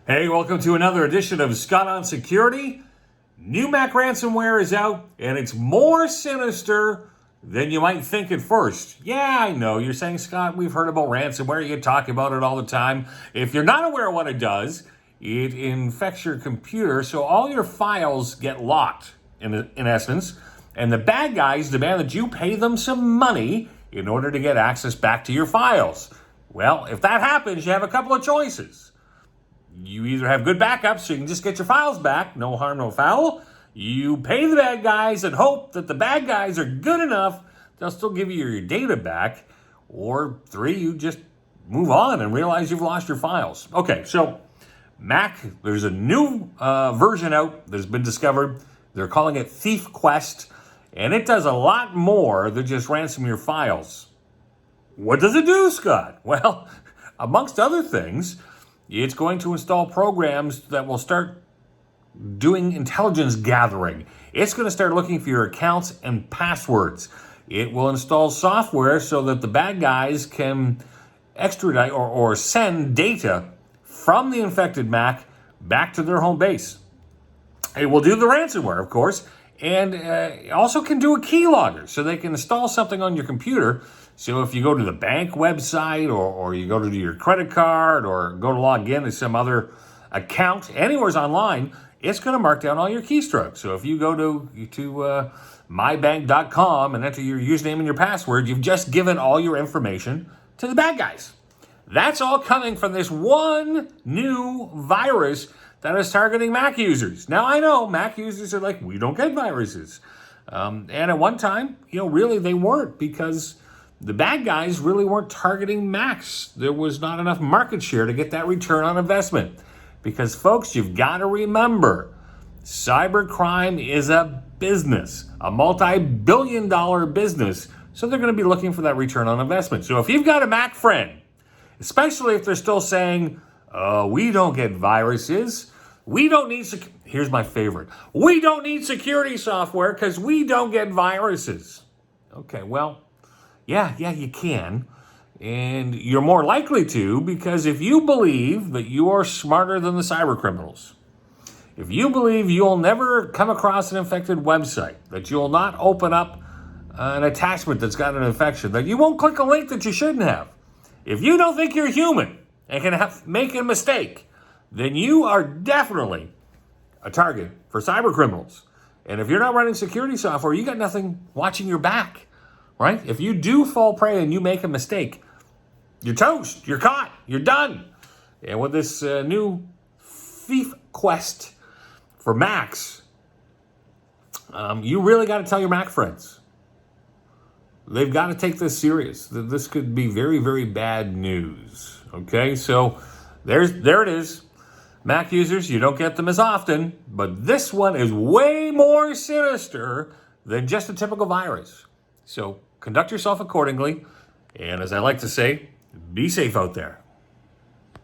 Hey, welcome to another edition of Scott on Security. New Mac ransomware is out, and it's more sinister than you might think at first. Yeah, I know. You're saying, Scott, we've heard about ransomware. You talk about it all the time. If you're not aware of what it does, it infects your computer, so all your files get locked, in essence, and the bad guys demand that you pay them some money in order to get access back to your files. Well, if that happens, you have a couple of choices. You either have good backups so you can just get your files back, no harm, no foul. You pay the bad guys and hope that the bad guys are good enough, they'll still give you your data back. Or 3, you just move on and realize you've lost your files. Okay, so Mac, there's a new version out that's been discovered. They're calling it Thief Quest, and it does a lot more than just ransom your files. What does it do, Scott? Well, amongst other things, it's going to install programs that will start doing intelligence gathering. It's going to start looking for your accounts and passwords. It will install software so that the bad guys can extradite or send data from the infected Mac back to their home base. It will do the ransomware, of course, and it also can do a keylogger, so they can install something on your computer. So if you go to the bank website or you go to do your credit card or go to log in to some other account, anywhere's online, it's going to mark down all your keystrokes. So if you go to mybank.com and enter your username and your password, you've just given all your information to the bad guys. That's all coming from this one new virus that is targeting Mac users. Now, I know Mac users are like, we don't get viruses. And at one time, really they weren't, because the bad guys really weren't targeting Macs. There was not enough market share to get that return on investment. Because, folks, you've got to remember, cybercrime is a business, a multi-billion-dollar business. So they're going to be looking for that return on investment. So if you've got a Mac friend, especially if they're still saying, we don't get viruses, we don't need, here's my favorite, we don't need security software because we don't get viruses. Okay, well, yeah, you can. And you're more likely to, because if you believe that you are smarter than the cyber criminals, if you believe you'll never come across an infected website, that you'll not open up an attachment that's got an infection, that you won't click a link that you shouldn't have, if you don't think you're human and can make a mistake, then you are definitely a target for cyber criminals. And if you're not running security software, you got nothing watching your back, right? If you do fall prey and you make a mistake, you're toast, you're caught, you're done. And with this new Thief Quest for Macs, you really got to tell your Mac friends. They've got to take this serious. This could be very, very bad news. Okay, so there it is. Mac users, you don't get them as often, but this one is way more sinister than just a typical virus. So conduct yourself accordingly, and as I like to say, be safe out there.